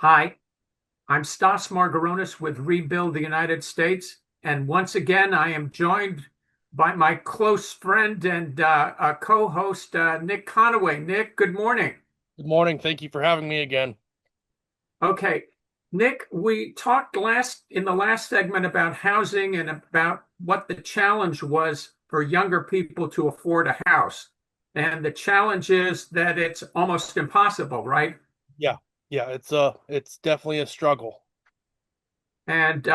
Hi, I'm Stas Margaronis with Rebuild the United States. And once again, I am joined by my close friend and co-host, Nick Conaway. Nick, good morning. Good morning. Thank you for having me again. Okay, Nick, we talked in the last segment about housing and about what the challenge was for younger people to afford a house. And the challenge is that it's almost impossible, right? Yeah, yeah, it's definitely a struggle. And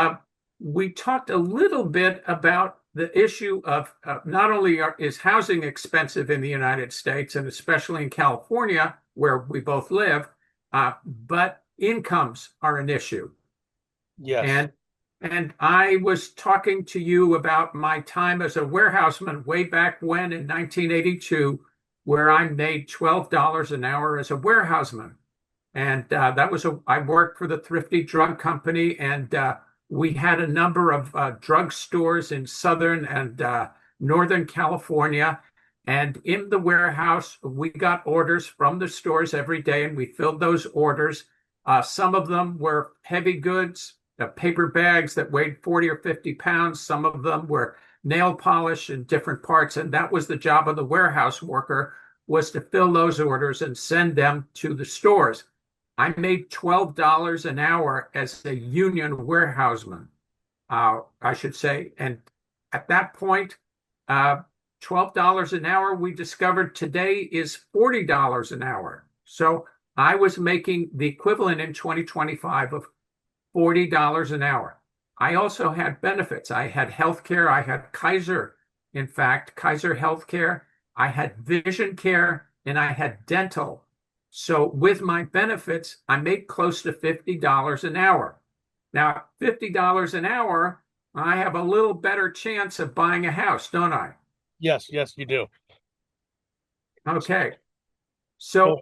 we talked a little bit about the issue of not only is housing expensive in the United States and especially in California, where we both live, but incomes are an issue. Yes. And and I was talking to you about my time as a warehouseman way back when in 1982, where I made $12 an hour as a warehouseman. And that was I worked for the Thrifty Drug Company, and we had a number of drug stores in Southern and Northern California. And in the warehouse, we got orders from the stores every day, and we filled those orders. Some of them were heavy goods, paper bags that weighed 40 or 50 pounds. Some of them were nail polish in different parts. And that was the job of the warehouse worker, was to fill those orders and send them to the stores. I made $12 an hour as a union warehouseman, I should say. And at that point, uh, $12 an hour, we discovered today is $40 an hour. So I was making the equivalent in 2025 of $40 an hour. I also had benefits. I had health care. I had Kaiser, in fact, Kaiser Healthcare. I had vision care and I had dental. So with my benefits, I make close to $50 an hour. Now, $50 an hour, I have a little better chance of buying a house, don't I? Yes, yes, you do. Okay. So, So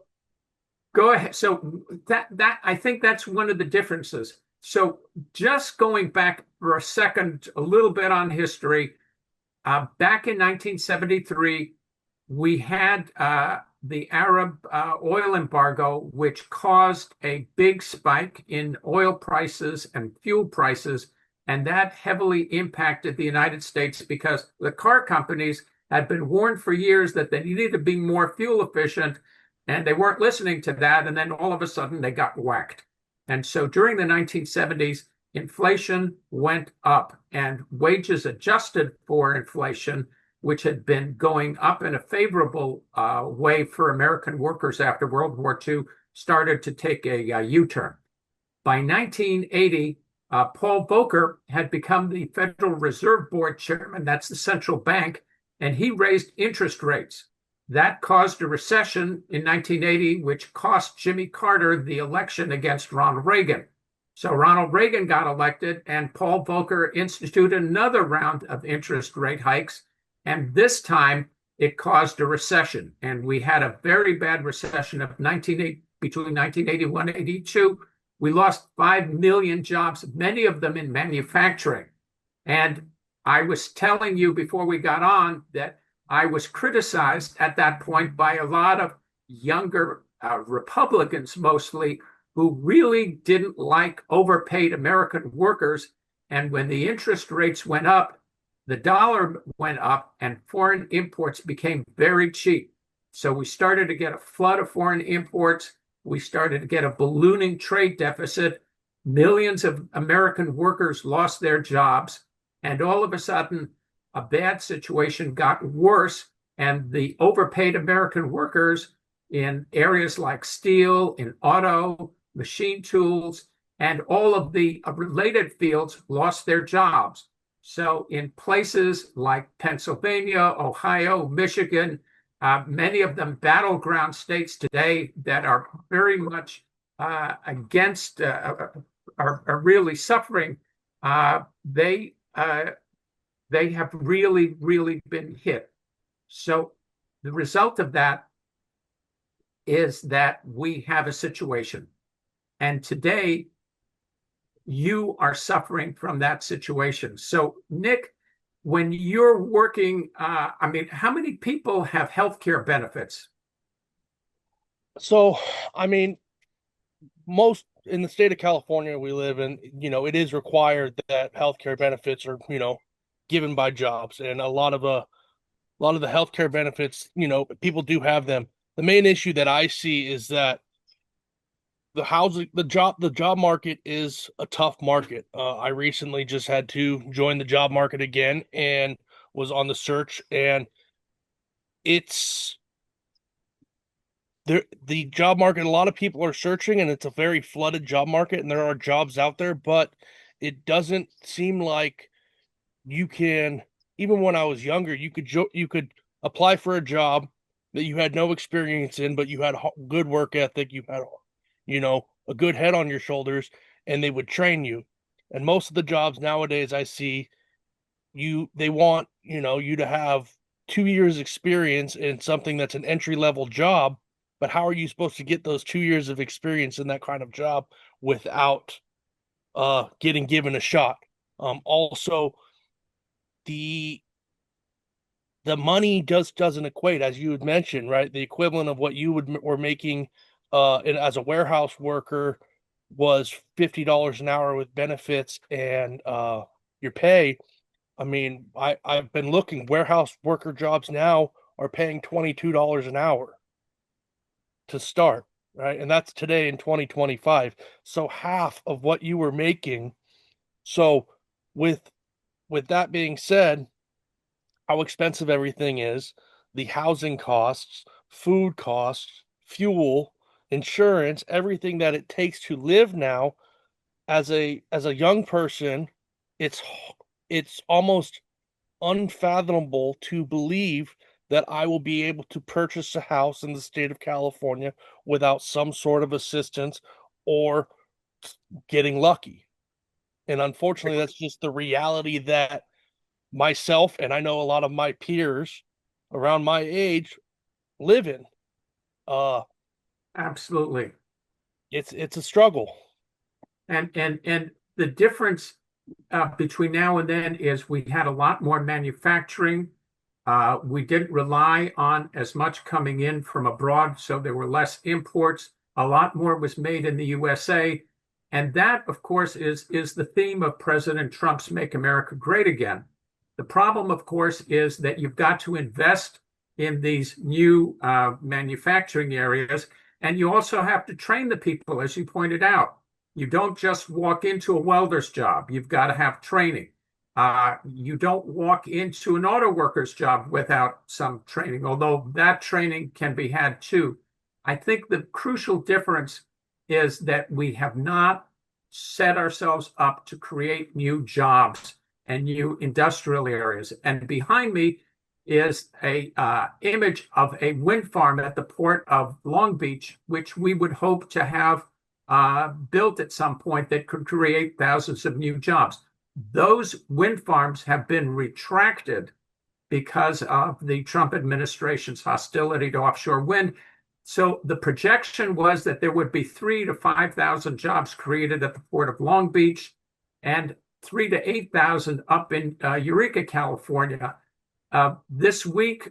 go ahead. So that I think that's one of the differences. So just going back for a second, a little bit on history, back in 1973, we had the Arab oil embargo, which caused a big spike in oil prices and fuel prices. And that heavily impacted the United States because the car companies had been warned for years that they needed to be more fuel efficient, and they weren't listening to that. And then all of a sudden they got whacked. And so during the 1970s, inflation went up and wages adjusted for inflation, which had been going up in a favorable way for American workers after World War II, started to take a U-turn. By 1980, Paul Volcker had become the Federal Reserve Board chairman, that's the central bank, and he raised interest rates. That caused a recession in 1980, which cost Jimmy Carter the election against Ronald Reagan. So Ronald Reagan got elected, and Paul Volcker instituted another round of interest rate hikes. And this time it caused a recession. And we had a very bad recession of between 1981 and 82. We lost 5 million jobs, many of them in manufacturing. And I was telling you before we got on that I was criticized at that point by a lot of younger Republicans, mostly, who really didn't like overpaid American workers. And when the interest rates went up, the dollar went up and foreign imports became very cheap. So we started to get a flood of foreign imports. We started to get a ballooning trade deficit. Millions of American workers lost their jobs. And all of a sudden, a bad situation got worse. And the overpaid American workers in areas like steel, in auto, machine tools, and all of the related fields lost their jobs. So in places like Pennsylvania, Ohio, Michigan, many of them battleground states today that are very much against, are really suffering, they have really, really been hit. So the result of that is that we have a situation. And today, you are suffering from that situation. So, Nick, when you're working, I mean, how many people have health care benefits? so I mean, most in the state of California we live in, it is required that healthcare benefits are, given by jobs, and a lot of the healthcare benefits, people do have them. The main issue that I see is that the job market is a tough market. I recently just had to join the job market again and was on the search, and it's the job market. A lot of people are searching, and it's a very flooded job market, and there are jobs out there, but it doesn't seem like you can. Even when I was younger, you could apply for a job that you had no experience in, but you had good work ethic, you had a good head on your shoulders, and they would train you. And most of the jobs nowadays I see, they want you to have 2 years experience in something that's an entry level job. But how are you supposed to get those 2 years of experience in that kind of job without getting given a shot? Also, the the money just doesn't equate, as you had mentioned, right? The equivalent of what you were making as a warehouse worker was $50 an hour with benefits and your pay. I mean, I've been looking, warehouse worker jobs now are paying $22 an hour to start, right? And that's today in 2025. So half of what you were making. So with with that being said, how expensive everything is, the housing costs, food costs, fuel, insurance, everything that it takes to live now as a young person, it's it's almost unfathomable to believe that I will be able to purchase a house in the state of California without some sort of assistance or getting lucky. And unfortunately, that's just the reality that myself and I know a lot of my peers around my age live in. Uh, Absolutely. it's a struggle. And the difference between now and then is we had a lot more manufacturing. We didn't rely on as much coming in from abroad, so there were less imports. A lot more was made in the USA. And that, of course, is the theme of President Trump's Make America Great Again. The problem, of course, is that you've got to invest in these new manufacturing areas, and you also have to train the people, as you pointed out. You don't just walk into a welder's job. You've got to have training. You don't walk into an auto worker's job without some training, although that training can be had too. I think the crucial difference is that we have not set ourselves up to create new jobs and new industrial areas. And behind me is a image of a wind farm at the port of Long Beach, which we would hope to have built at some point that could create thousands of new jobs. Those wind farms have been retracted because of the Trump administration's hostility to offshore wind. So the projection was that there would be 3,000 to 5,000 jobs created at the port of Long Beach and 3,000 to 8,000 up in Eureka, California. This week,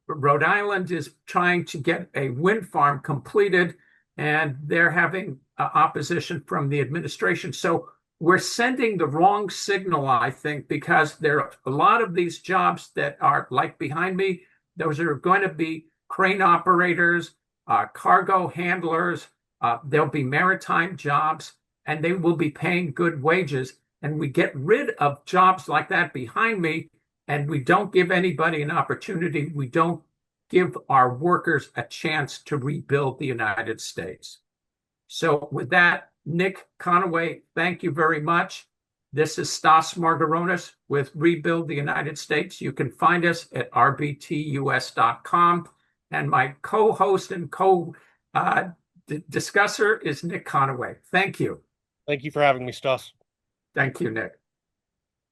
Rhode Island is trying to get a wind farm completed, and they're having opposition from the administration. So we're sending the wrong signal, I think, because there are a lot of these jobs that are like behind me. Those are going to be crane operators, cargo handlers. There'll be maritime jobs, and they will be paying good wages. And we get rid of jobs like that behind me, and we don't give anybody an opportunity. We don't give our workers a chance to rebuild the United States. So with that, Nick Conaway, thank you very much. This is Stas Margaronis with Rebuild the United States. You can find us at RBTUS.com. And my co-host and co-discusser is Nick Conaway. Thank you. Thank you for having me, Stas. Thank you, Nick.